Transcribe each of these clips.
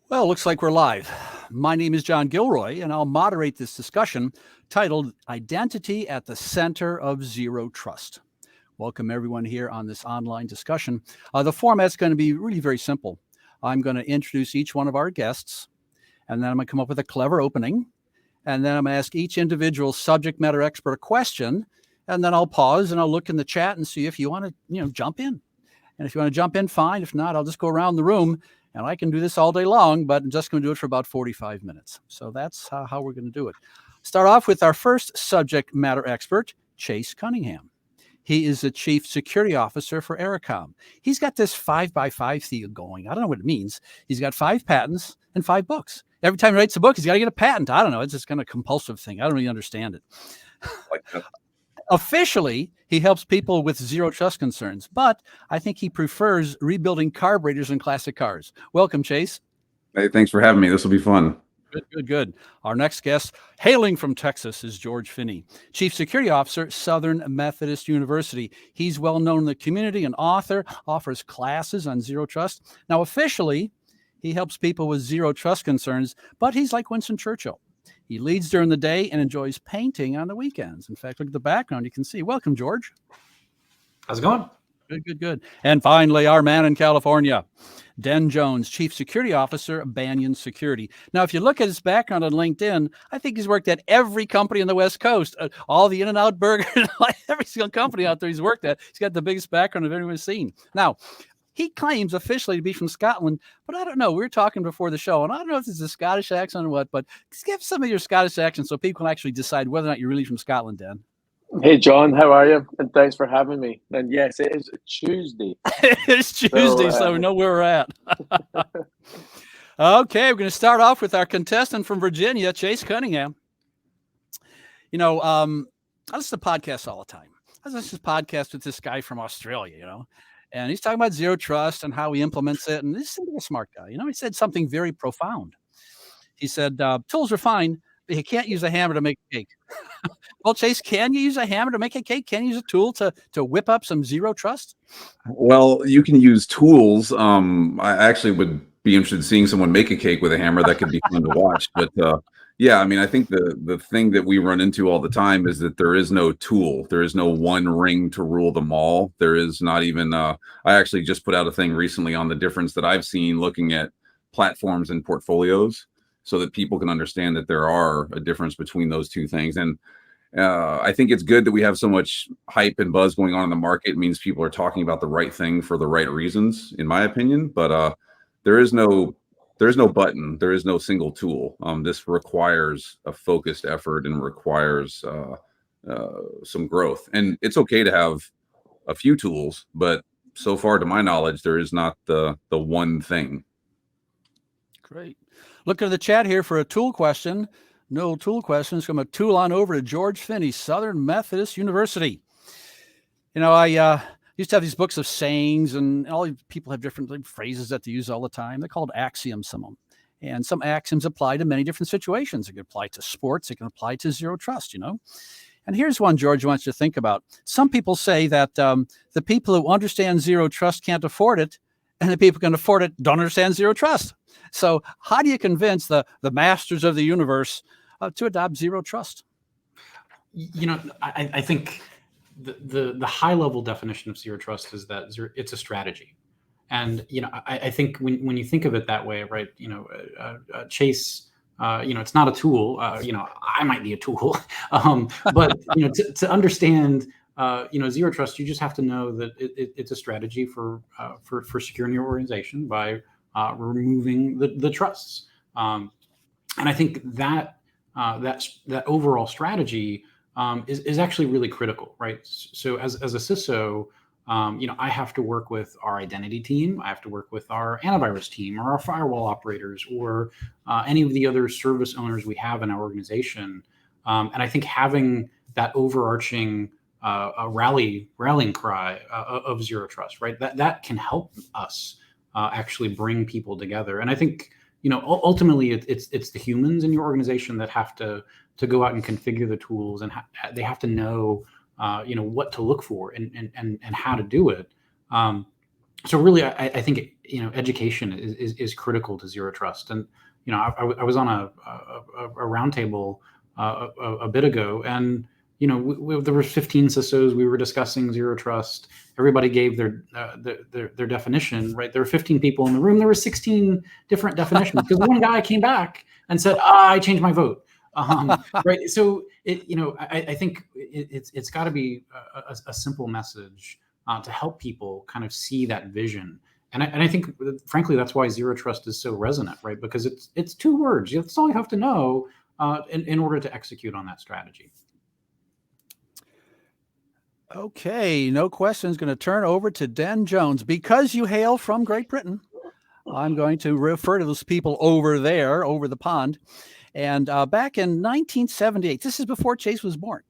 Well, looks like we're live. My name is John Gilroy, and I'll moderate this discussion titled Identity at the Center of Zero Trust. Welcome everyone here on this online discussion. The format's going to be really very simple. I'm going to introduce each one of our guests, and then I'm going to come up with a clever opening, and then I'm going to ask each individual subject matter expert a question, and then I'll pause and I'll look in the chat and see if you want to, jump in. And if you want to jump in, fine. If not, I'll just go around the room. And I can do this all day long, but I'm just going to do it for about 45 minutes. So that's how we're going to do it. Start off with our first subject matter expert, Chase Cunningham. He is the Chief Security Officer for Ericom. He's got this 5x5 thing going. I don't know what it means. He's got 5 patents and 5 books. Every time he writes a book, he's got to get a patent. I don't know. It's just kind of compulsive thing. I don't really understand it. Officially, he helps people with zero trust concerns, but I think he prefers rebuilding carburetors in classic cars. Welcome, Chase. Hey, thanks for having me. This will be fun. Good. Our next guest, hailing from Texas, is George Finney, Chief Security Officer, Southern Methodist University. He's well known in the community, an author, offers classes on zero trust. Now, officially, he helps people with zero trust concerns, but he's like Winston Churchill. He leads during the day and enjoys painting on the weekends. In fact, look at the background. You can see. Welcome, George. How's it going? Good. And finally, our man in California, Den Jones, Chief Security Officer, Banyan Security. Now, if you look at his background on LinkedIn, I think he's worked at every company on the West Coast, all the In-N-Out Burger, every single company out there he's worked at. He's got the biggest background of anyone's seen. Now, he claims officially to be from Scotland, but I don't know. We were talking before the show, and I don't know if it's a Scottish accent or what, but give some of your Scottish accent so people can actually decide whether or not you're really from Scotland, Dan. Hey, John, how are you? And thanks for having me. And yes, it is Tuesday. It's Tuesday, so we know where we're at. Okay, we're going to start off with our contestant from Virginia, Chase Cunningham. I listen to podcasts all the time. I listen to podcasts with this guy from Australia, and he's talking about zero trust and how he implements it. And this is a smart guy. He said something very profound. He said, tools are fine, but you can't use a hammer to make a cake. Well, Chase, can you use a hammer to make a cake? Can you use a tool to whip up some zero trust? Well, you can use tools. I actually would be interested in seeing someone make a cake with a hammer. That could be fun to watch. But yeah, I mean, I think the thing that we run into all the time is that there is no tool. There is no one ring to rule them all. There is not even, I actually just put out a thing recently on the difference that I've seen looking at platforms and portfolios so that people can understand that there are a difference between those two things. And I think it's good that we have so much hype and buzz going on in the market. It means people are talking about the right thing for the right reasons, in my opinion. But there is no button. There is no single tool. This requires a focused effort and requires some growth. And it's okay to have a few tools, but so far, to my knowledge, there is not the one thing. Great. Look at the chat here for a tool question. No tool questions. From a tool on over to George Finney, Southern Methodist University. I used to have these books of sayings, and all these people have different phrases that they use all the time. They're called axioms, some of them. And some axioms apply to many different situations. It can apply to sports. It can apply to zero trust, And here's one George wants you to think about. Some people say that the people who understand zero trust can't afford it, and the people who can afford it don't understand zero trust. So how do you convince the masters of the universe to adopt zero trust? I think the high level definition of zero trust is that it's a strategy. And, I think when you think of it that way, right, Chase, it's not a tool, I might be a tool, but, to understand, zero trust, you just have to know that it's a strategy for securing your organization by removing the trusts. And I think that overall strategy is actually really critical, right? So as a CISO, I have to work with our identity team. I have to work with our antivirus team or our firewall operators or any of the other service owners we have in our organization. And I think having that overarching rallying cry of zero trust, right? That can help us actually bring people together. And I think, ultimately it's the humans in your organization that have to go out and configure the tools, and they have to know, what to look for and how to do it. So really, I think education is critical to zero trust. And I was on a roundtable a bit ago, and there were 15 CISOs. We were discussing zero trust. Everybody gave their definition, right? There were 15 people in the room. There were 16 different definitions because one guy came back and said, I changed my vote. Right. So I think it's got to be a simple message to help people kind of see that vision. And I think, frankly, that's why zero trust is so resonant, right? Because it's 2 words. That's all you have to know in order to execute on that strategy. Okay, no questions. Going to turn over to Den Jones. Because you hail from Great Britain, I'm going to refer to those people over there, over the pond. And back in 1978, this is before Chase was born.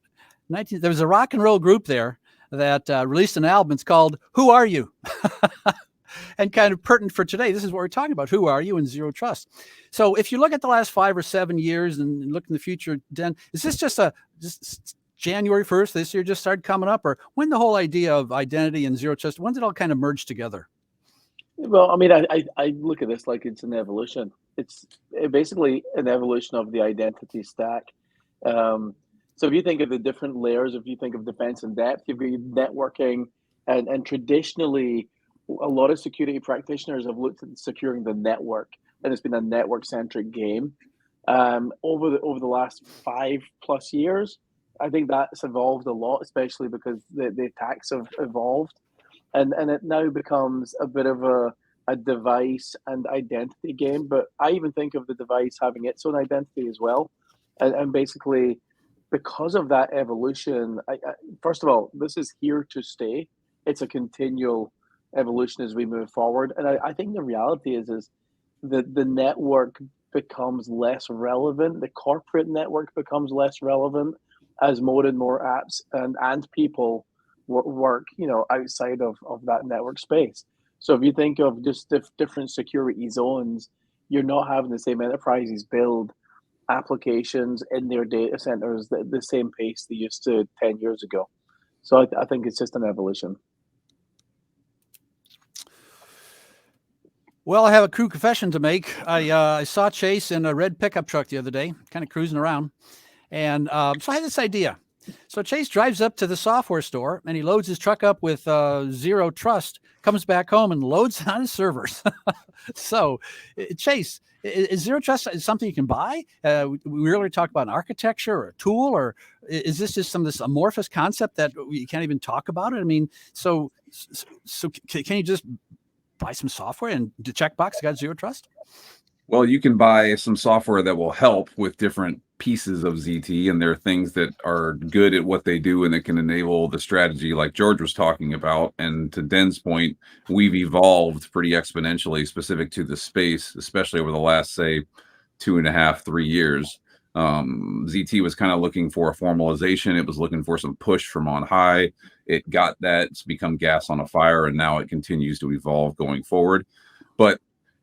There was a rock and roll group there that released an album. It's called "Who Are You?" And kind of pertinent for today. This is what we're talking about. Who are you in zero trust? So if you look at the last 5 or 7 years and look in the future, Den, is this just January 1st this year just started coming up, or when the whole idea of identity and zero trust, when did it all kind of merge together? Well, I mean, I look at this like it's an evolution. It's basically an evolution of the identity stack. So if you think of the different layers, if you think of defense and depth, you've got networking, and traditionally, a lot of security practitioners have looked at securing the network, and it's been a network-centric game. Over the last 5+ years, I think that's evolved a lot, especially because the attacks have evolved. And it now becomes a bit of a device and identity game. But I even think of the device having its own identity as well. And basically, because of that evolution, first of all, this is here to stay. It's a continual evolution as we move forward. And I think the reality is that the network becomes less relevant. The corporate network becomes less relevant as more and more apps and people work, outside of that network space. So if you think of just different security zones, you're not having the same enterprises build applications in their data centers at the same pace they used to 10 years ago. So I think it's just an evolution. Well, I have a crew confession to make. I saw Chase in a red pickup truck the other day, kind of cruising around. And so I had this idea. So Chase drives up to the software store and he loads his truck up with zero trust, comes back home and loads on his servers. So Chase, is zero trust something you can buy? We really talk about an architecture or a tool, or is this just some of this amorphous concept that you can't even talk about it? I mean, so can you just buy some software and the checkbox got zero trust? Well, you can buy some software that will help with different pieces of ZT, and there are things that are good at what they do and that can enable the strategy like George was talking about. And to Den's point, we've evolved pretty exponentially specific to the space, especially over the last, say, 2.5, 3 years. ZT was kind of looking for a formalization. It was looking for some push from on high. It got that. It's become gas on a fire, and now it continues to evolve going forward. But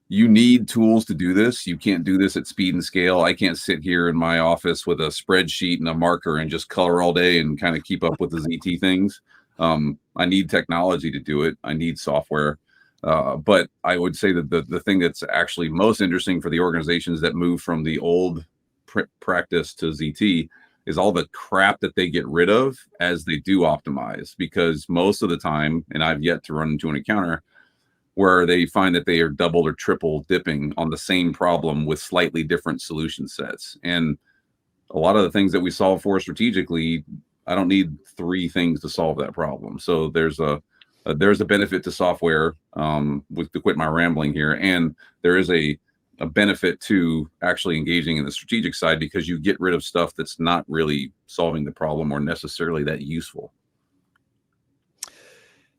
you need tools to do this. You can't do this at speed and scale. I can't sit here in my office with a spreadsheet and a marker and just color all day and kind of keep up with the ZT things. I need technology to do it. I need software. But I would say that the thing that's actually most interesting for the organizations that move from the old practice to ZT is all the crap that they get rid of as they do optimize. Because most of the time, and I've yet to run into an encounter where they find that they are double or triple dipping on the same problem with slightly different solution sets. And a lot of the things that we solve for strategically, I don't need 3 things to solve that problem. So there's a benefit to software, to quit my rambling here. And there is a benefit to actually engaging in the strategic side, because you get rid of stuff that's not really solving the problem or necessarily that useful.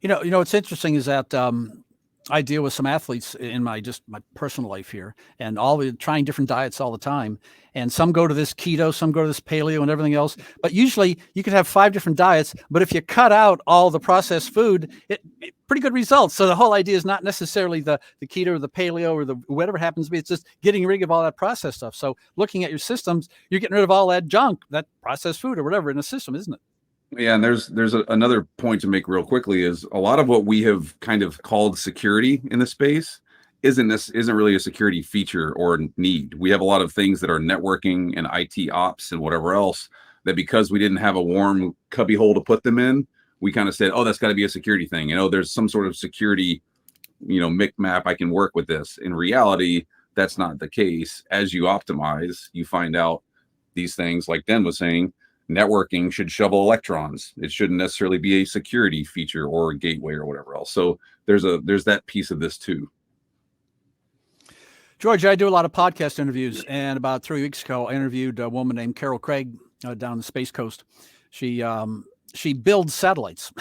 What's interesting is that I deal with some athletes in my personal life here, and trying different diets all the time. And some go to this keto, some go to this paleo and everything else. But usually you could have 5 different diets, but if you cut out all the processed food, it pretty good results. So the whole idea is not necessarily the keto or the paleo or the whatever happens to be. It's just getting rid of all that processed stuff. So looking at your systems, you're getting rid of all that junk, that processed food or whatever in the system, isn't it? Yeah, and there's another point to make real quickly is a lot of what we have kind of called security in the space isn't really a security feature or need. We have a lot of things that are networking and IT ops and whatever else that, because we didn't have a warm cubby hole to put them in, we kind of said, oh, that's got to be a security thing. There's some sort of security, map, I can work with this. In reality, that's not the case. As you optimize, you find out these things, like Den was saying, networking should shovel electrons. It shouldn't necessarily be a security feature or a gateway or whatever else. So there's that piece of this too. George, I do a lot of podcast interviews, and about 3 weeks ago, I interviewed a woman named Carol Craig down on the Space Coast. She builds satellites,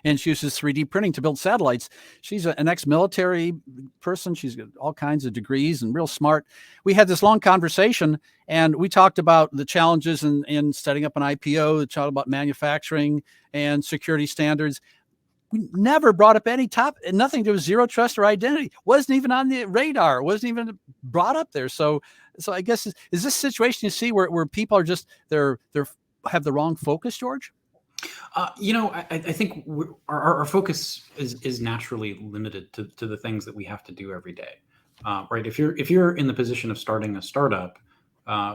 and she uses 3D printing to build satellites. She's an ex-military person. She's got all kinds of degrees and real smart. We had this long conversation, and we talked about the challenges in setting up an IPO, we talked about manufacturing and security standards. We never brought up nothing to do with zero trust or identity. Wasn't even on the radar. Wasn't even brought up there. So I guess, is this situation you see where people are just, they're have the wrong focus, George? I think our focus is naturally limited to the things that we have to do every day, right? If you're in the position of starting a startup,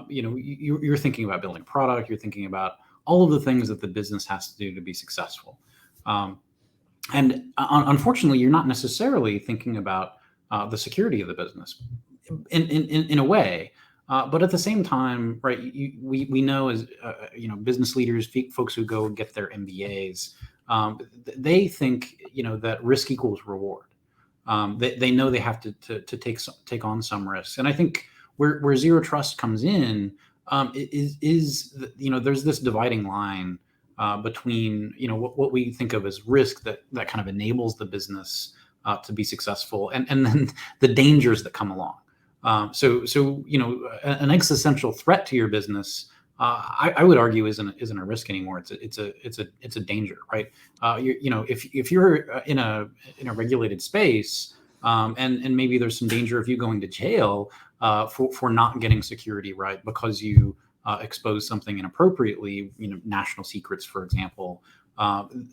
you're thinking about building product. You're thinking about all of the things that the business has to do to be successful. And unfortunately, you're not necessarily thinking about the security of the business in a way. But at the same time, right, we know as business leaders, folks who go get their MBAs, they think that risk equals reward. They know they have to take on some risks, and I think where zero trust comes in is there's this dividing line between what we think of as risk that kind of enables the business to be successful, and then the dangers that come along. So an existential threat to your business, I would argue isn't a risk anymore. It's a danger, right? If you're in a regulated space, and maybe there's some danger of you going to jail for not getting security right because you expose something inappropriately, national secrets, for example,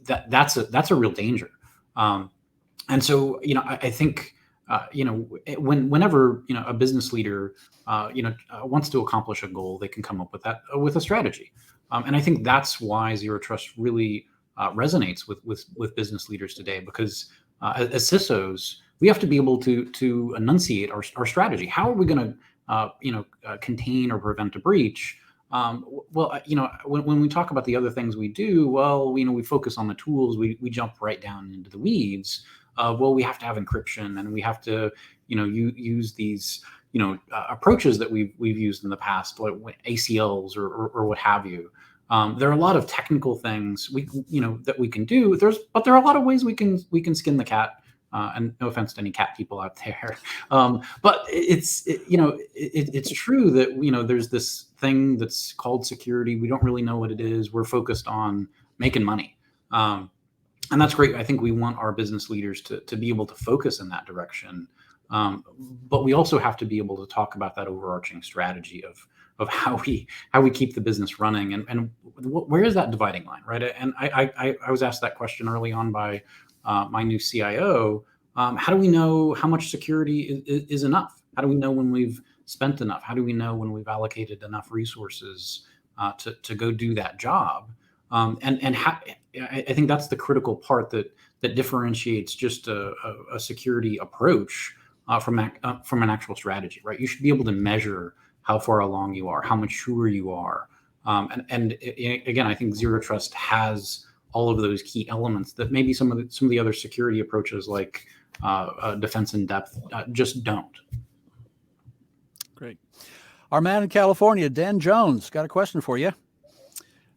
that's a real danger. And so I think. Whenever a business leader wants to accomplish a goal, they can come up with a strategy, and I think that's why zero trust really resonates with business leaders today. Because as CISOs, we have to be able to enunciate our strategy. How are we going to contain or prevent a breach? When we talk about the other things we do, we focus on the tools. We jump right down into the weeds. We have to have encryption, and we have to, use these, approaches that we've used in the past, like ACLs or what have you. There are a lot of technical things that we can do. But there are a lot of ways we can skin the cat. And no offense to any cat people out there, but it's true that there's this thing that's called security. We don't really know what it is. We're focused on making money. And that's great. I think we want our business leaders to be able to focus in that direction. But we also have to be able to talk about that overarching strategy of how we keep the business running, and where is that dividing line, right? And I was asked that question early on by my new CIO. How do we know how much security is enough? How do we know when we've spent enough? How do we know when we've allocated enough resources to go do that job? I think that's the critical part that differentiates just a security approach from an actual strategy, right? You should be able to measure how far along you are, how mature you are, and again, I think zero trust has all of those key elements that maybe some of the other security approaches like defense in depth just don't. Great. Our man in California, Dan Jones, got a question for you.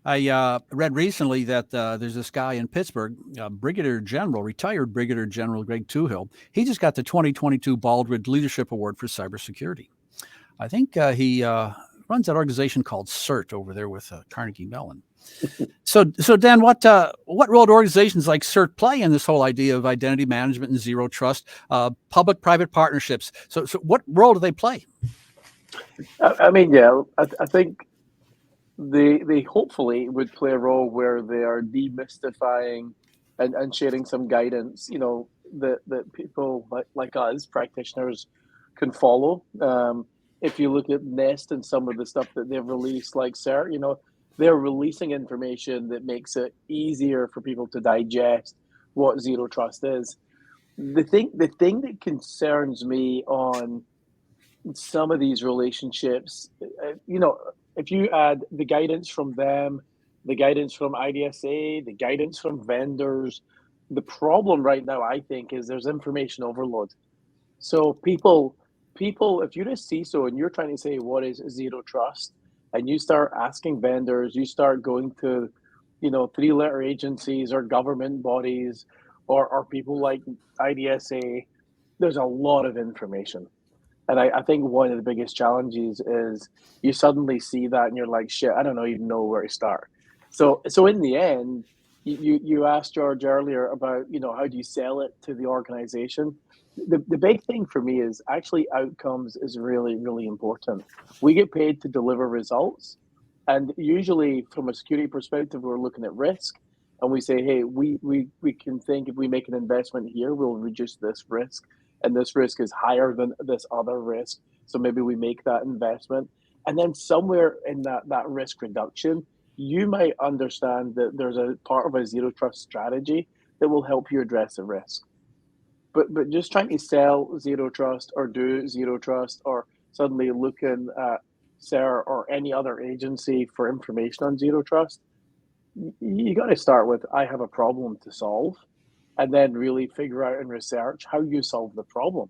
I read recently that there's this guy in Pittsburgh, retired Brigadier General Greg Tuhill. He just got the 2022 Baldwin Leadership Award for cybersecurity. I think he runs that organization called CERT over there with Carnegie Mellon. So Dan, what role do organizations like CERT play in this whole idea of identity management and zero trust, public-private partnerships? So what role do they play? I think they hopefully would play a role where they are demystifying and sharing some guidance. that people like us practitioners can follow. If you look at Nest and some of the stuff that they've released, like CERT, they're releasing information that makes it easier for people to digest what zero trust is. The thing that concerns me on some of these relationships, if you add the guidance from them, the guidance from IDSA, the guidance from vendors, the problem right now, I think, is there's information overload. So people, if you're a CISO and you're trying to say what is zero trust, and you start asking vendors, you start going to, 3-letter agencies or government bodies or people like IDSA, there's a lot of information. And I think one of the biggest challenges is you suddenly see that and you're like, shit, I don't even know where to start. So in the end, you asked George earlier about, how do you sell it to the organization? The big thing for me is actually outcomes is really, really important. We get paid to deliver results. And usually from a security perspective, we're looking at risk. And we say, hey, we can think if we make an investment here, we'll reduce this risk. And this risk is higher than this other risk. So maybe we make that investment. And then somewhere in that risk reduction, you might understand that there's a part of a zero trust strategy that will help you address the risk. But just trying to sell zero trust or do zero trust or suddenly looking at CERT or any other agency for information on zero trust, you got to start with, I have a problem to solve, and then really figure out and research how you solve the problem.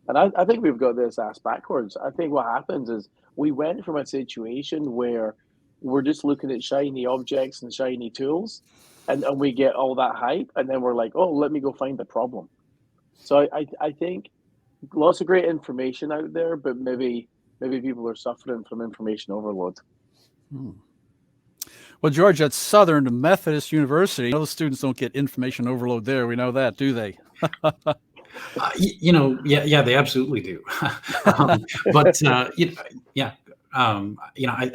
And I think we've got this ass backwards. I think what happens is we went from a situation where we're just looking at shiny objects and shiny tools, and we get all that hype, and then we're like, oh, let me go find the problem. So I think lots of great information out there, but maybe people are suffering from information overload. Well, George, at Southern Methodist University, those students don't get information overload there. We know that, do they? Yeah, they absolutely do. I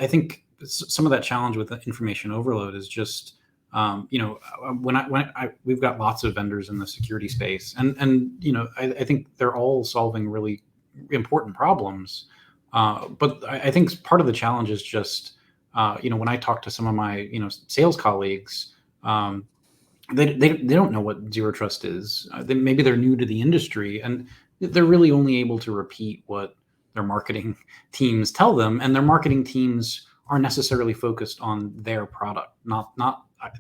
think some of that challenge with the information overload is just, we've got lots of vendors in the security space, and I think they're all solving really important problems. But I think part of the challenge is just, when I talk to some of my, sales colleagues, they don't know what zero trust is. Maybe they're new to the industry, and they're really only able to repeat what their marketing teams tell them, and their marketing teams aren't necessarily focused on their product, not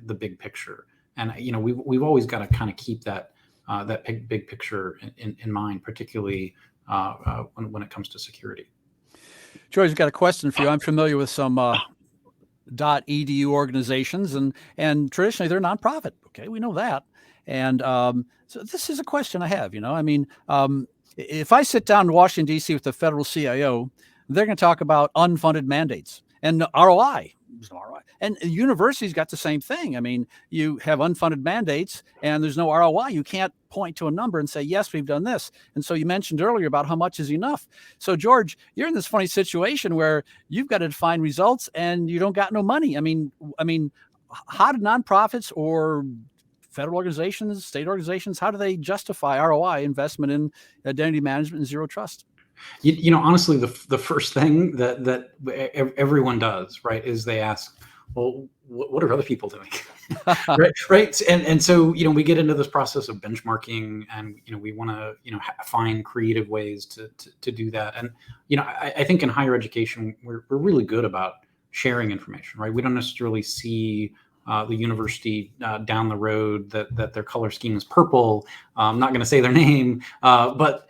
the big picture. And we've always got to kind of keep that big picture in mind, particularly when it comes to security. George, I've got a question for you. I'm familiar with some .edu organizations, and traditionally they're nonprofit. Okay, we know that. And so this is a question I have. If I sit down in Washington, D.C. with the federal CIO, they're going to talk about unfunded mandates and ROI. And universities got the same thing. I mean, you have unfunded mandates and there's no ROI. You can't point to a number and say, yes, we've done this. And so you mentioned earlier about how much is enough. So George, you're in this funny situation where you've got to define results and you don't got no money. I mean, how do nonprofits or federal organizations, state organizations, how do they justify ROI investment in identity management and zero trust? Honestly, the first thing that everyone does, right, is they ask, well, what are other people doing? right. And so, we get into this process of benchmarking, and, we want to, find creative ways to do that. And, I think in higher education, we're really good about sharing information, right? We don't necessarily see the university down the road that their color scheme is purple. I'm not going to say their name, but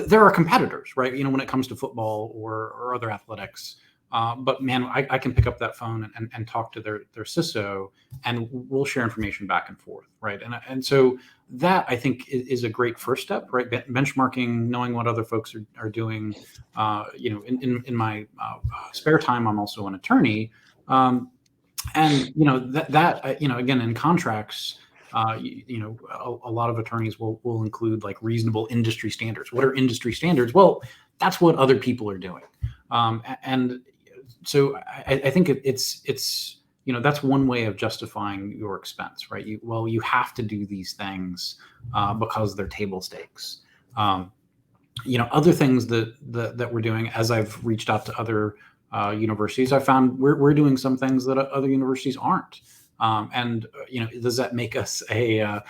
there are competitors, right? When it comes to football or other athletics. But man, I can pick up that phone and talk to their CISO, and we'll share information back and forth, right? And so that, I think, is a great first step, right? Benchmarking, knowing what other folks are doing. In my spare time, I'm also an attorney, and again, in contracts. A lot of attorneys will include like reasonable industry standards. What are industry standards? Well, that's what other people are doing. And so I think it's that's one way of justifying your expense, right? You have to do these things because they're table stakes. Other things that we're doing, as I've reached out to other universities, I found we're doing some things that other universities aren't. Does that make us a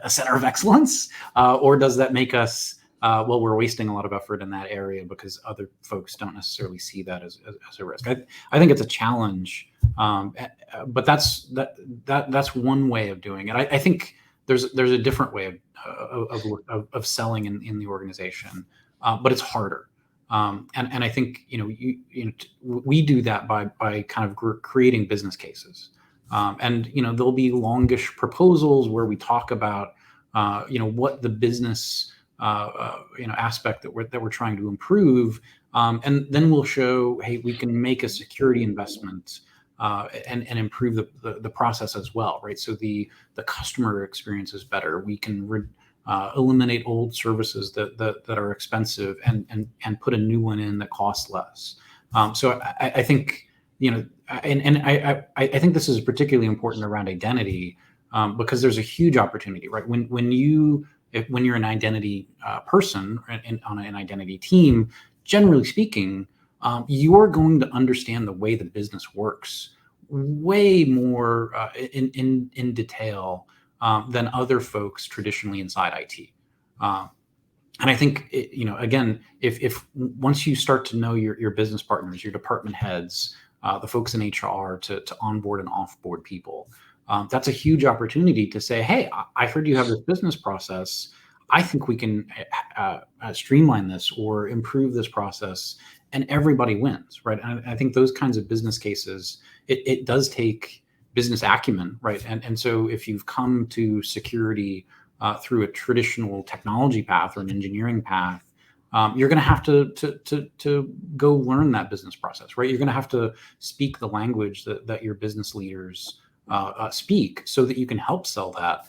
center of excellence, or does that make us we're wasting a lot of effort in that area because other folks don't necessarily see that as a risk? I think it's a challenge, but that's one way of doing it. I think there's a different way of selling in the organization, but it's harder. And I think we do that by kind of creating business cases. And there'll be longish proposals where we talk about what the business aspect that we're trying to improve, and then we'll show, hey, we can make a security investment and improve the process as well, right? So the customer experience is better. We can eliminate old services that are expensive and put a new one in that costs less. So I think I think this is particularly important around identity, because there's a huge opportunity, right? When you're an identity person on an identity team, generally speaking, you're going to understand the way the business works way more in detail than other folks traditionally inside IT. And I think, again, if once you start to know your business partners, your department heads, the folks in HR to onboard and offboard people, that's a huge opportunity to say, hey, I heard you have this business process. I think we can streamline this or improve this process, and everybody wins, right? And I think those kinds of business cases, it does take business acumen, right? And so if you've come to security through a traditional technology path or an engineering path, you're going to have to go learn that business process, right? You're going to have to speak the language that your business leaders speak, so that you can help sell that.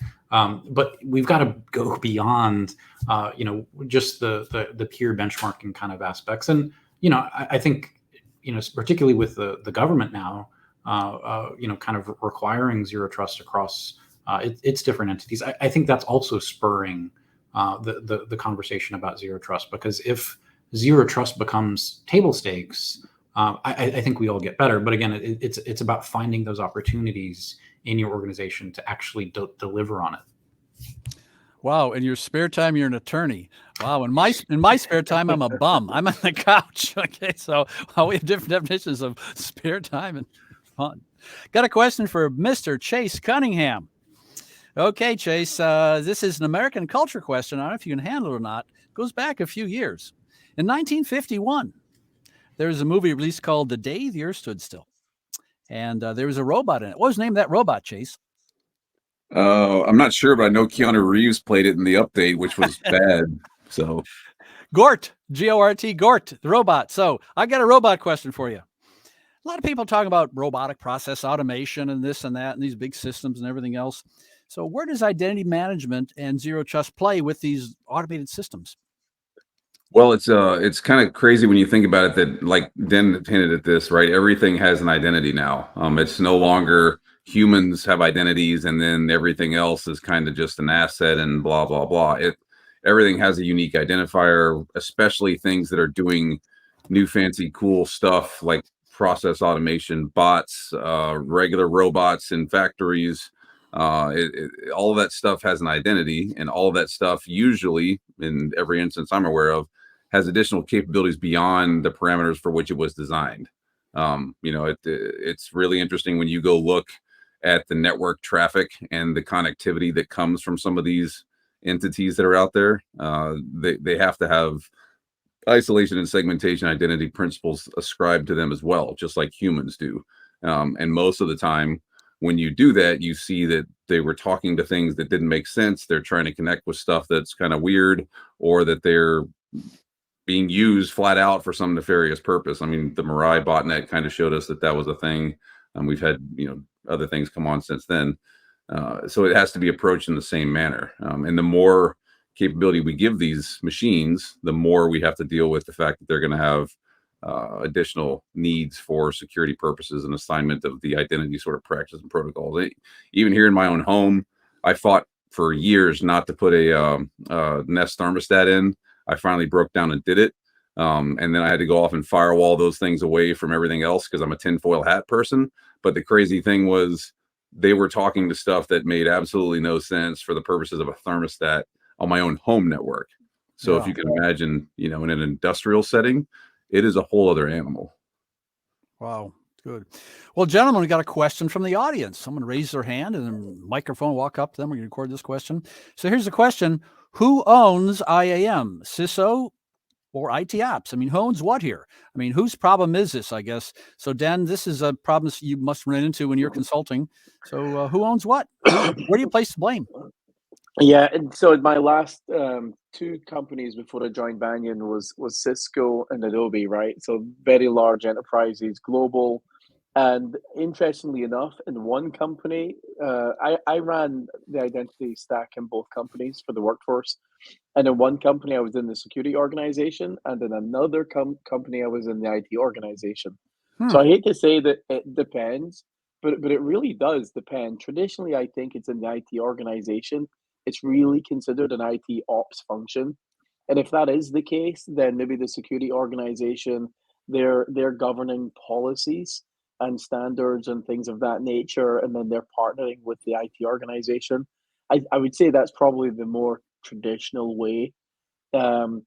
But we've got to go beyond, just the peer benchmarking kind of aspects. And I think, particularly with the government now, kind of requiring zero trust across its different entities, I think that's also spurring the conversation about zero trust, because if zero trust becomes table stakes, I think we all get better. But again, it's about finding those opportunities in your organization to actually deliver on it. Wow. In your spare time, you're an attorney. Wow. In my spare time, I'm a bum. I'm on the couch. Okay. So we have different definitions of spare time and fun. Got a question for Mr. Chase Cunningham. Okay, Chase, this is an American culture question. I don't know if you can handle it or not. It goes back a few years. In 1951, there was a movie released called The Day the Earth Stood Still. And there was a robot in it. What was the name of that robot, Chase? I'm not sure, but I know Keanu Reeves played it in the update, which was bad. So Gort, G-O-R-T, Gort, the robot. So I got a robot question for you. A lot of people talking about robotic process automation and this and that and these big systems and everything else. So where does identity management and zero trust play with these automated systems? Well, it's kind of crazy when you think about it that, like Den hinted at this, right? Everything has an identity now. It's no longer humans have identities and then everything else is kind of just an asset and blah, blah, blah. Everything has a unique identifier, especially things that are doing new, fancy, cool stuff like process automation, bots, regular robots in factories. All of that stuff has an identity, and all of that stuff usually, in every instance I'm aware of, has additional capabilities beyond the parameters for which it was designed. It's really interesting when you go look at the network traffic and the connectivity that comes from some of these entities that are out there. They have to have isolation and segmentation identity principles ascribed to them as well, just like humans do. And most of the time, when you do that, you see that they were talking to things that didn't make sense. They're trying to connect with stuff that's kind of weird, or that they're being used flat out for some nefarious purpose. I mean, the Mirai botnet kind of showed us that was a thing. We've had, other things come on since then. So it has to be approached in the same manner. And the more capability we give these machines, the more we have to deal with the fact that they're going to have additional needs for security purposes and assignment of the identity sort of practice and protocols. Even here in my own home, I fought for years not to put a Nest thermostat in. I finally broke down and did it. And then I had to go off and firewall those things away from everything else because I'm a tinfoil hat person. But the crazy thing was they were talking to stuff that made absolutely no sense for the purposes of a thermostat on my own home network. So if you can imagine, in an industrial setting, it is a whole other animal. Wow. Good. Well, gentlemen, we got a question from the audience. Someone raised their hand and then microphone walk up to them. We can record this question. So here's the question. Who owns IAM, CISO or IT ops? I mean, who owns what here? I mean, whose problem is this, I guess? So Dan, this is a problem you must run into when you're consulting. So who owns what? Where do you place the blame? Yeah, and so my last two companies before I joined Banyan was Cisco and Adobe, right? So very large enterprises, global. And interestingly enough, in one company, I ran the identity stack in both companies for the workforce. And in one company, I was in the security organization, and in another company, I was in the IT organization. So I hate to say that it depends, but it really does depend. Traditionally, I think it's in the IT organization. It's really considered an IT ops function. And if that is the case, then maybe the security organization, they're governing policies and standards and things of that nature, and then they're partnering with the IT organization. I would say that's probably the more traditional way. Um,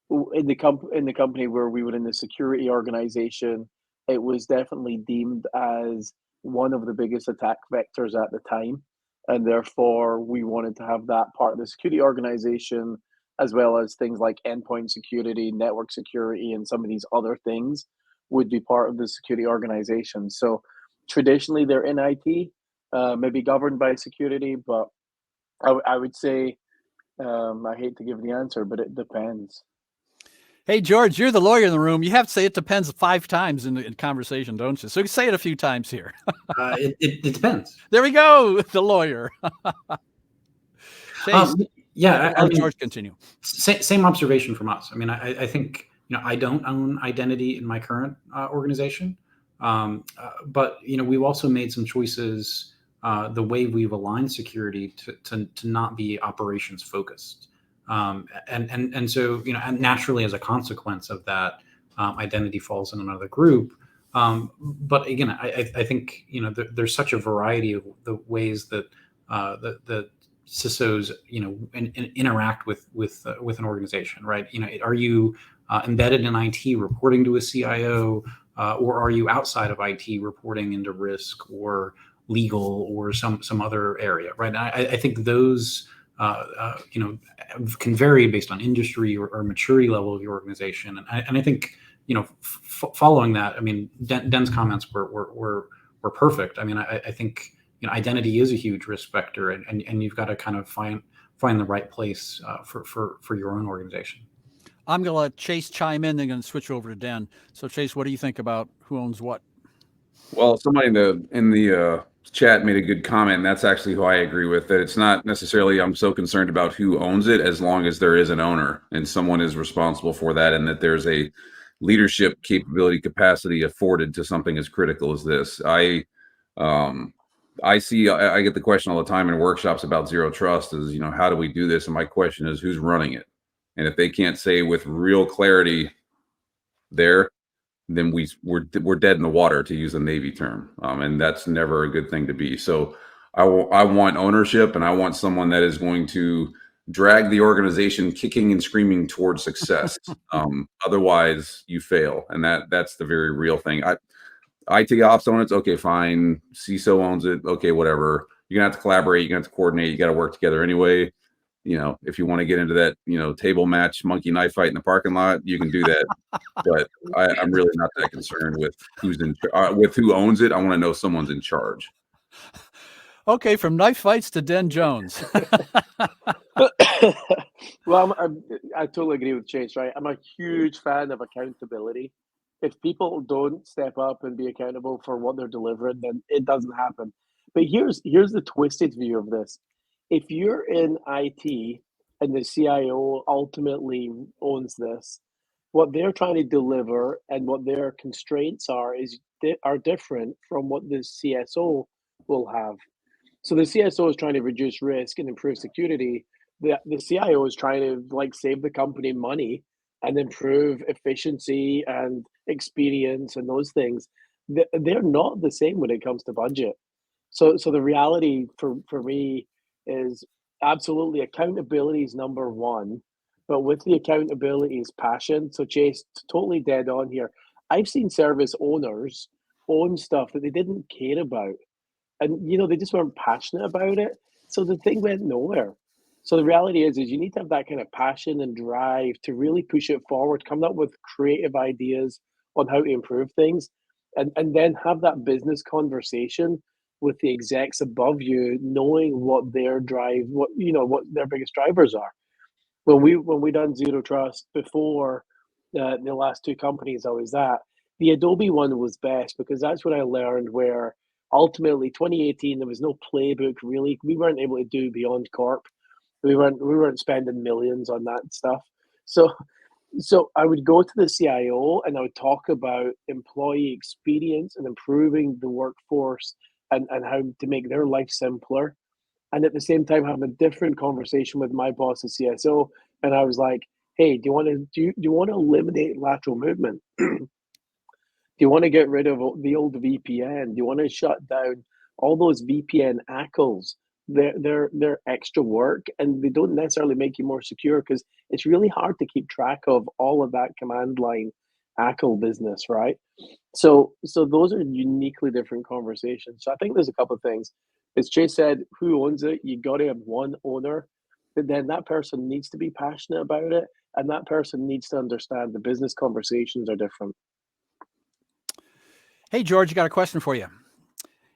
in the company where we were in the security organization, it was definitely deemed as one of the biggest attack vectors at the time, and therefore we wanted to have that part of the security organization, as well as things like endpoint security, network security, and some of these other things would be part of the security organization. So traditionally they're in IT, maybe governed by security, but I would say, I hate to give the answer, but it depends. Hey, George, you're the lawyer in the room. You have to say it depends 5 times in conversation, don't you? So say it a few times here. It depends. There we go. The lawyer. Chase, I mean, George, continue. Same observation from us. I mean, I think, I don't own identity in my current organization. But, we've also made some choices, the way we've aligned security to not be operations focused. And so, and naturally as a consequence of that, identity falls in another group. But again, I think, there's such a variety of the ways that the CISOs, interact with an organization, right? Are you embedded in IT reporting to a CIO, or are you outside of IT reporting into risk or legal or some other area, right? And I think those can vary based on industry or maturity level of your organization. And I think, following that, I mean, Den's comments were perfect. I mean, I think, identity is a huge risk vector, and you've got to kind of find the right place for your own organization. I'm going to let Chase chime in, then going to switch over to Den. So Chase, what do you think about who owns what? Well, somebody in the chat made a good comment, and that's actually who I agree with, that it's not necessarily I'm so concerned about who owns it as long as there is an owner and someone is responsible for that, and that there's a leadership capacity afforded to something as critical as this. I get the question all the time in workshops about zero trust is, how do we do this? And my question is, who's running it? And if they can't say with real clarity there, then we're dead in the water, to use a Navy term. And that's never a good thing to be. So I want ownership, and I want someone that is going to drag the organization kicking and screaming towards success. Otherwise you fail. And that's the very real thing. IT ops owns it. Okay, fine. CISO owns it. Okay, whatever. You're gonna have to collaborate. You're gonna have to coordinate. You got to work together anyway. If you want to get into that, table match, monkey knife fight in the parking lot, you can do that. But I'm really not that concerned with with who owns it. I want to know someone's in charge. Okay, from knife fights to Den Jones. Well, I totally agree with Chase, right? I'm a huge fan of accountability. If people don't step up and be accountable for what they're delivering, then it doesn't happen. But here's the twisted view of this. If you're in IT and the CIO ultimately owns this, what they're trying to deliver and what their constraints are different from what the CSO will have. So the CSO is trying to reduce risk and improve security. The CIO is trying to like save the company money and improve efficiency and experience and those things. They're not the same when it comes to budget. So the reality for me is absolutely accountability is number one, but with the accountability is passion. So Chase, totally dead on here. I've seen service owners own stuff that they didn't care about, and they just weren't passionate about it. So the thing went nowhere. So the reality is you need to have that kind of passion and drive to really push it forward, come up with creative ideas on how to improve things, and then have that business conversation with the execs above you, knowing what their drive, what their biggest drivers are. When we done zero trust before, the last two companies I was at, the Adobe one was best because that's what I learned. Where ultimately 2018 there was no playbook really. We weren't able to do beyond corp. We weren't spending millions on that stuff. So I would go to the CIO and I would talk about employee experience and improving the workforce and how to make their life simpler. And at the same time, having a different conversation with my boss, the CSO. And I was like, hey, do you want to eliminate lateral movement? Do you want to get rid of the old VPN? Do you want to shut down all those VPN ACLs? They're extra work and they don't necessarily make you more secure because it's really hard to keep track of all of that command line ACL business, right? So those are uniquely different conversations. So I think there's a couple of things. As Chase said, who owns it? You got to have one owner, but then that person needs to be passionate about it, and that person needs to understand the business conversations are different. Hey, George, you got a question for you.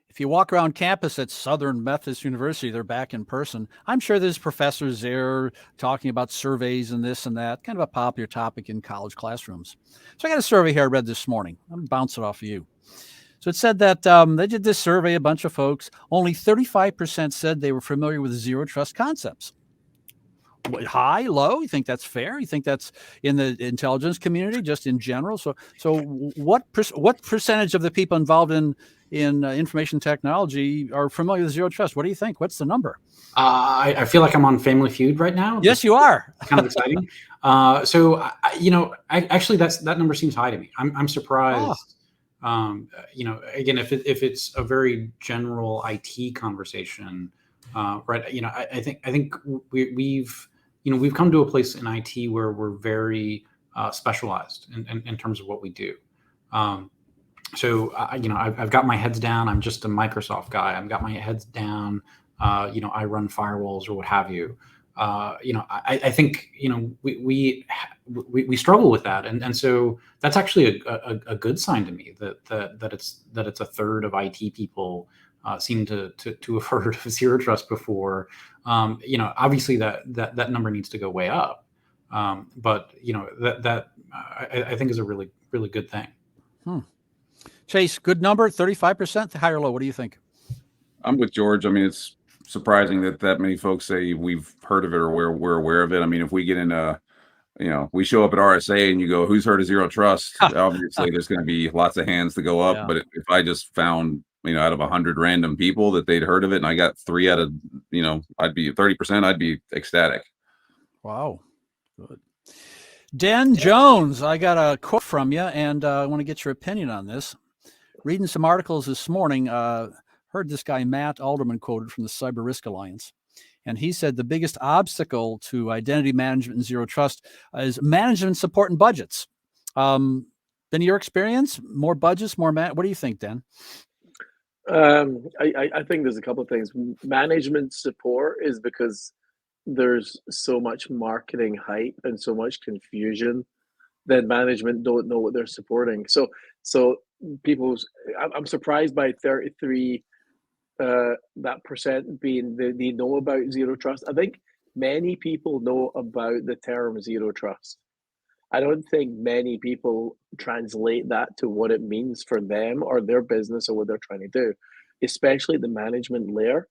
If you walk around campus at Southern Methodist University, they're back in person. I'm sure there's professors there talking about surveys and this and that, kind of a popular topic in college classrooms. So I got a survey here I read this morning. I'm bouncing it off of you. So it said that they did this survey, a bunch of folks. Only 35% said they were familiar with zero trust concepts. High, low? You think that's fair? You think that's in the intelligence community, just in general? So what percentage of the people involved in information technology are familiar with zero trust? What do you think? What's the number? I feel like I'm on Family Feud right now. Yes, you are. Kind of exciting. Actually, that number seems high to me. I'm surprised. Again, if it's a very general IT conversation, right? I think we've come to a place in IT where we're very specialized in terms of what we do. I've got my heads down. I'm just a Microsoft guy. I've got my heads down. I run firewalls or what have you. I think we struggle with that, and so that's actually a good sign to me that it's a third of IT people seem to have heard of zero trust before. Obviously that number needs to go way up, but that I think is a really really good thing. Chase, good number, 35%, high or low? What do you think? I'm with George. I mean, it's surprising that many folks say we've heard of it or we're aware of it. I mean, if we get in we show up at RSA and you go, who's heard of zero trust? Obviously, there's going to be lots of hands to go up. Yeah. But if I just found, out of 100 random people that they'd heard of it, and I got 3 out of, I'd be 30%, I'd be ecstatic. Wow. Good. Dan Jones, I got a quote from you, and I want to get your opinion on this. Reading some articles this morning, heard this guy, Matt Alderman, quoted from the Cyber Risk Alliance. And he said the biggest obstacle to identity management and zero trust is management support and budgets. Been your experience? More budgets, more what do you think, Dan? I think there's a couple of things. Management support is because there's so much marketing hype and so much confusion that management don't know what they're supporting. So I'm surprised by 33 that percent being they know about zero trust. I think many people know about the term zero trust. I don't think many people translate that to what it means for them or their business or what they're trying to do, especially the management layer.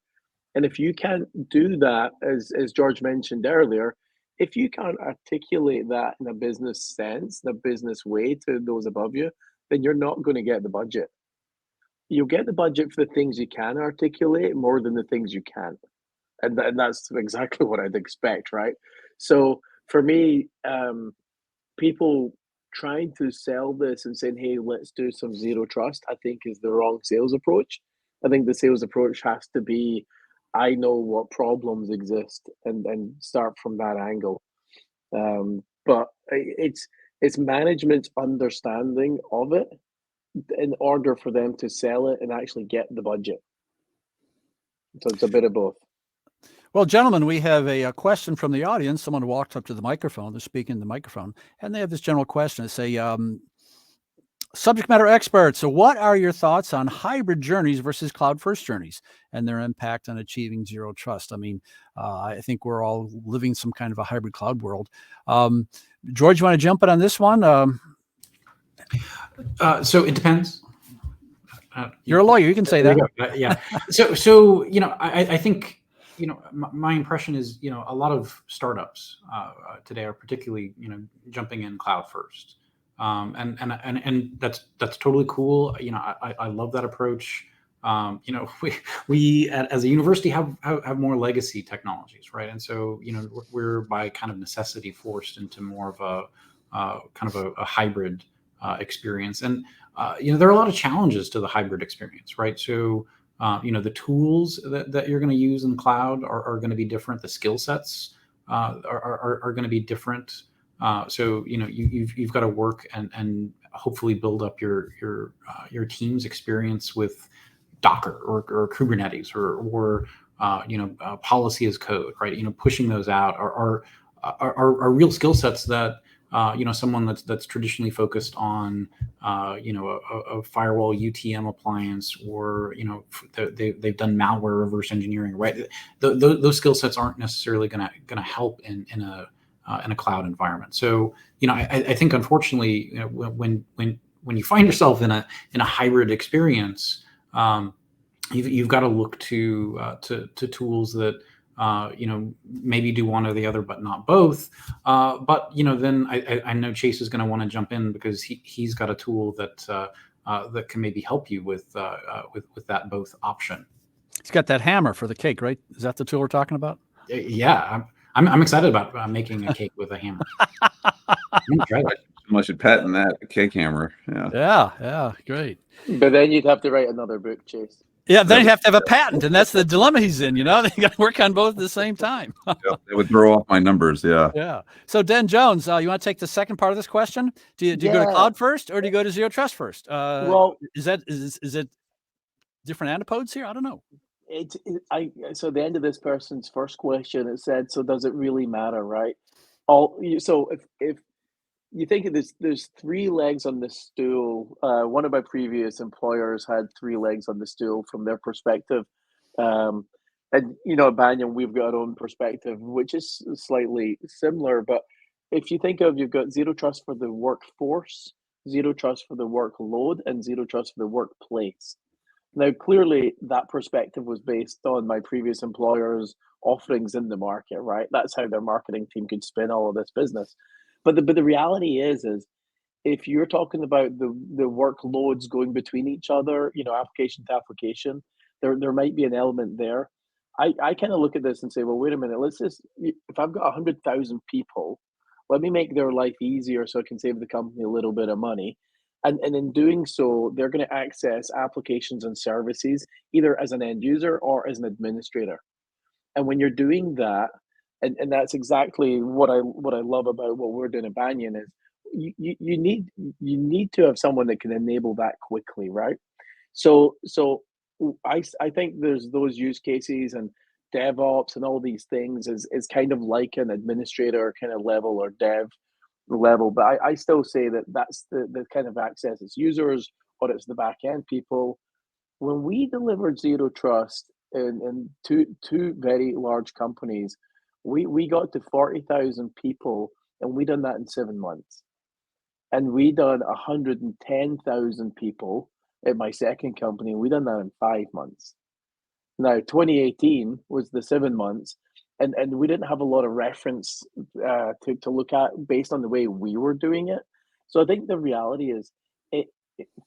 And if you can't do that, as George mentioned earlier, if you can't articulate that in a business sense, the business way to those above you, then you're not going to get the budget. You'll get the budget for the things you can articulate more than the things you can't. And that's exactly what I'd expect, right? So for me, people trying to sell this and saying, hey, let's do some zero trust, I think is the wrong sales approach. I think the sales approach has to be, I know what problems exist and start from that angle. But it's management's understanding of it in order for them to sell it and actually get the budget. So it's a bit of both. Well, gentlemen, we have a question from the audience. Someone walked up to the microphone. They're speaking in the microphone, and they have this general question. It's a subject matter expert. So what are your thoughts on hybrid journeys versus cloud-first journeys and their impact on achieving zero trust? I mean, I think we're all living some kind of a hybrid cloud world. George, you want to jump in on this one? So it depends. You're a lawyer. You can say that. Yeah. So I think, my impression is, a lot of startups today are particularly, jumping in cloud first. And that's totally cool. I love that approach. We as a university have more legacy technologies, right? And so, we're by kind of necessity forced into more of a kind of a hybrid experience. And, there are a lot of challenges to the hybrid experience, right? So, the tools that you're going to use in the cloud are going to be different. The skill sets are going to be different. So you've got to work and hopefully build up your team's experience with Docker or Kubernetes or policy as code, right? Pushing those out are real skill sets that someone that's traditionally focused on a firewall UTM appliance, or they've done malware reverse engineering, right? Those skill sets aren't necessarily going to help in a cloud environment. So I think unfortunately, when you find yourself in a hybrid experience, you've got to look to tools that maybe do one or the other, but not both. But then I know Chase is going to want to jump in because he's got a tool that can maybe help you with that both option. He's got that hammer for the cake, right? Is that the tool we're talking about? Yeah, I'm excited about making a cake with a hammer. I should patent that, a cake hammer. Yeah, great. But then you'd have to write another book, Chase. Yeah, then you have to have a patent, and that's the dilemma he's in. They got to work on both at the same time. They would throw off my numbers. Yeah. Yeah. So, Den Jones, you want to take the second part of this question? Do you go to cloud first, or do you go to zero trust first? Well, is it different antipodes here? I don't know. So the end of this person's first question, it said, so does it really matter, right? So if you think of this, there's three legs on the stool. One of my previous employers had three legs on the stool from their perspective. And, at Banyan, we've got our own perspective, which is slightly similar. But if you think of, you've got zero trust for the workforce, zero trust for the workload, and zero trust for the workplace. Now, clearly, that perspective was based on my previous employer's offerings in the market, right? That's how their marketing team could spin all of this business. But the reality is if you're talking about the workloads going between each other, application to application, there might be an element there. I kind of look at this and say, well, wait a minute, if I've got 100,000 people, let me make their life easier so I can save the company a little bit of money. And in doing so, they're going to access applications and services either as an end user or as an administrator. And when you're doing that, and that's exactly what I love about what we're doing at Banyan is you need to have someone that can enable that quickly, right? So I think there's those use cases, and DevOps and all these things is kind of like an administrator kind of level or dev level, but I still say that that's the kind of access it's users or it's the back end people. When we delivered zero trust in two very large companies, we got to 40,000 people, and we done that in 7 months. And we done 110,000 people at my second company, and we done that in 5 months. Now, 2018 was the 7 months. and we didn't have a lot of reference to look at based on the way we were doing it. So I think the reality is,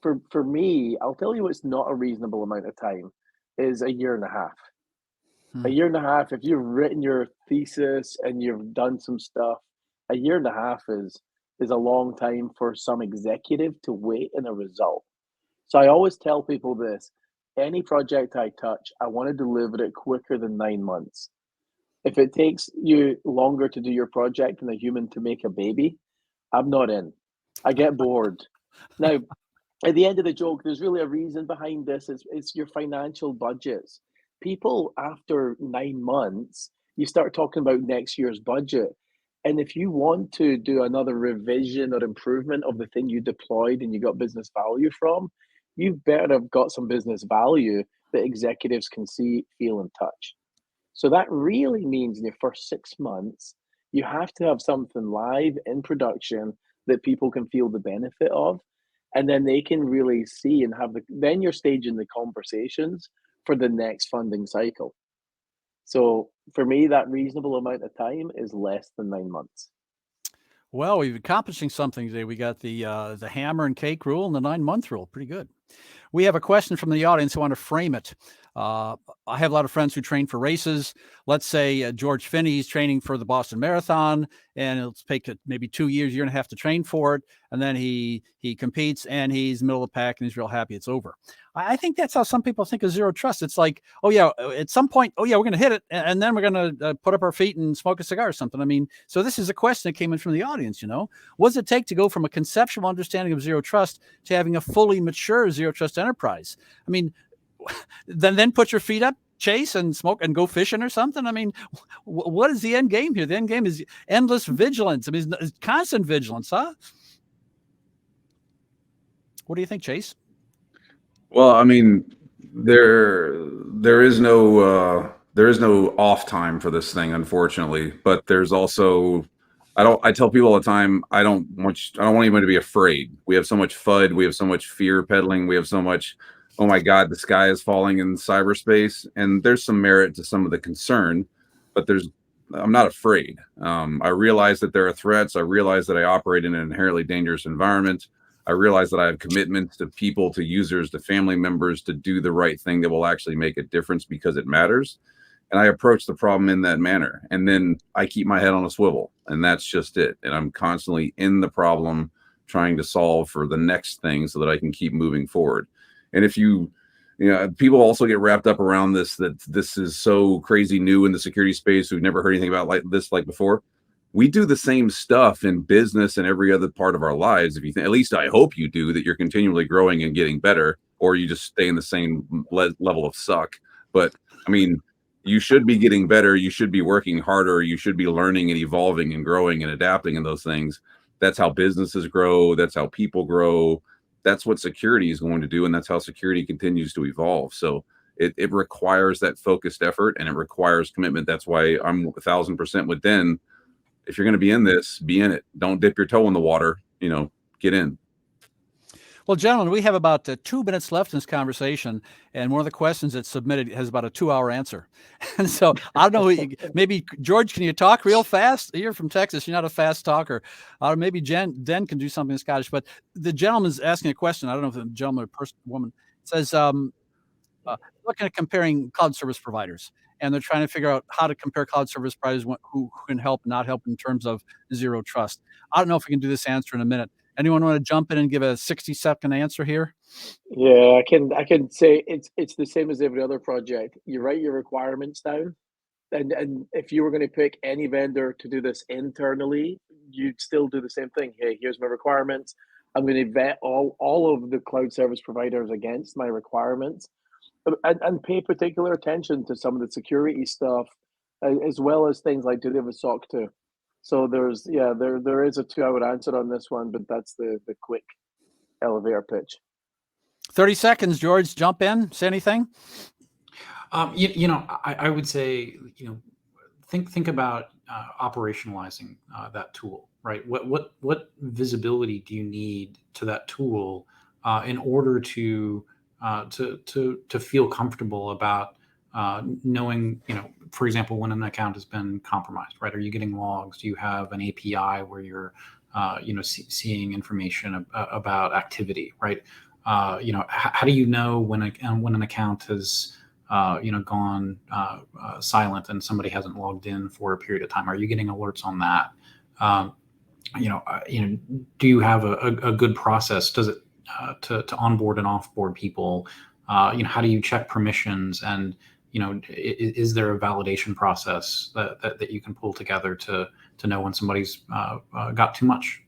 for me, I'll tell you what's not a reasonable amount of time is a year and a half. A year and a half, if you've written your thesis and you've done some stuff, a year and a half is a long time for some executive to wait in a result. So I always tell people this: any project I touch, I want to deliver it quicker than 9 months. If it takes you longer to do your project than a human to make a baby, I'm not in. I get bored. Now, at the end of the joke, there's really a reason behind this. It's your financial budgets. People, after 9 months, you start talking about next year's budget. And if you want to do another revision or improvement of the thing you deployed and you got business value from, you better have got some business value that executives can see, feel, and touch. So that really means in your first 6 months, you have to have something live in production that people can feel the benefit of. And then they can really see and then you're staging the conversations for the next funding cycle. So for me, that reasonable amount of time is less than 9 months. Well, we've accomplishing something today. We got the hammer and cake rule and the 9-month rule. Pretty good. We have a question from the audience who want to frame it. I have a lot of friends who train for races. Let's say George Finney is training for the Boston Marathon, and it'll take maybe 2 years, year and a half to train for it. And then he competes, and he's middle of the pack, and he's real happy it's over. I think that's how some people think of zero trust. It's like, oh yeah, at some point, oh yeah, we're going to hit it, and then we're going to put up our feet and smoke a cigar or something. I mean, so this is a question that came in from the audience. What does it take to go from a conceptual understanding of zero trust to having a fully mature zero trust enterprise? I mean, then put your feet up, chase and smoke and go fishing or something. I mean, what is the end game here? The end game is endless vigilance. I mean, it's constant vigilance, huh? What do you think, Chase? Well, I mean, there is no off time for this thing, unfortunately. But there's also, I tell people all the time, I don't want anybody to be afraid. We have so much FUD, we have so much fear peddling, we have so much, oh my God, the sky is falling in cyberspace, and there's some merit to some of the concern, but I'm not afraid. I realize that there are threats. I realize that I operate in an inherently dangerous environment. I realize that I have commitments to people, to users, to family members, to do the right thing that will actually make a difference because it matters. And I approach the problem in that manner. And then I keep my head on a swivel, and that's just it. And I'm constantly in the problem, trying to solve for the next thing so that I can keep moving forward. And if people also get wrapped up around that this is so crazy new in the security space, who've never heard anything about like before. We do the same stuff in business and every other part of our lives. If you think, at least I hope you do, that you're continually growing and getting better, or you just stay in the same level of suck. But I mean, you should be getting better. You should be working harder. You should be learning and evolving and growing and adapting in those things. That's how businesses grow. That's how people grow. That's what security is going to do. And that's how security continues to evolve. So it requires that focused effort, and it requires commitment. That's why I'm 1,000% with Den. If you're going to be in this, be in it. Don't dip your toe in the water, get in. Well, gentlemen, we have about 2 minutes left in this conversation, and one of the questions that's submitted has about a 2-hour answer. And so I don't know, maybe George, can you talk real fast? You're from Texas. You're not a fast talker. Maybe Den can do something in Scottish, but the gentleman's asking a question. I don't know if the gentleman or person, woman says, looking at comparing cloud service providers, and they're trying to figure out how to compare cloud service providers who can help, not help in terms of zero trust. I don't know if we can do this answer in a minute. Anyone want to jump in and give a 60-second answer here? Yeah, I can say it's the same as every other project. You write your requirements down, and if you were going to pick any vendor to do this internally, you'd still do the same thing. Hey, here's my requirements. I'm going to vet all of the cloud service providers against my requirements, and pay particular attention to some of the security stuff, as well as things like, do they have a SOC 2? So there is a 2-hour answer on this one, but that's the quick elevator pitch. 30 seconds, George. Jump in. Say anything. I would say, think about operationalizing that tool, right? What visibility do you need to that tool in order to feel comfortable about knowing, for example, when an account has been compromised, right? Are you getting logs? Do you have an API where you're, seeing information about activity, right? How do you know when an account has, gone silent and somebody hasn't logged in for a period of time? Are you getting alerts on that? Do you have a good process? Does it to onboard and offboard people? How do you check permissions? And is there a validation process that you can pull together to know when somebody's got too much?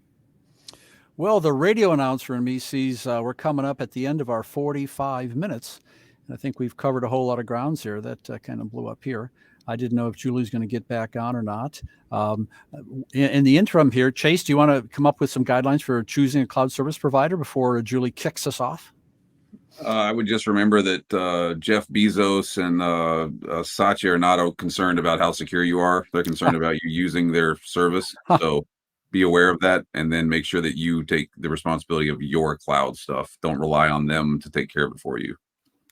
Well, the radio announcer in me sees we're coming up at the end of our 45 minutes. And I think we've covered a whole lot of grounds here. That kind of blew up here. I didn't know if Julie's going to get back on or not. In the interim here, Chase, do you want to come up with some guidelines for choosing a cloud service provider before Julie kicks us off? I would just remember that Jeff Bezos and Satya are not concerned about how secure you are. They're concerned about you using their service. So be aware of that, and then make sure that you take the responsibility of your cloud stuff. Don't rely on them to take care of it for you.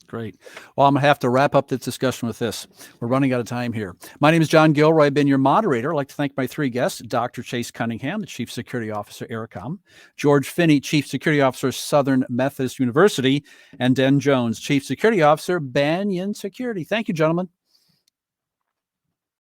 Great. Well, I'm going to have to wrap up this discussion with this. We're running out of time here. My name is John Gilroy. I've been your moderator. I'd like to thank my three guests, Dr. Chase Cunningham, the Chief Security Officer, AERCOM, George Finney, Chief Security Officer, Southern Methodist University, and Den Jones, Chief Security Officer, Banyan Security. Thank you, gentlemen.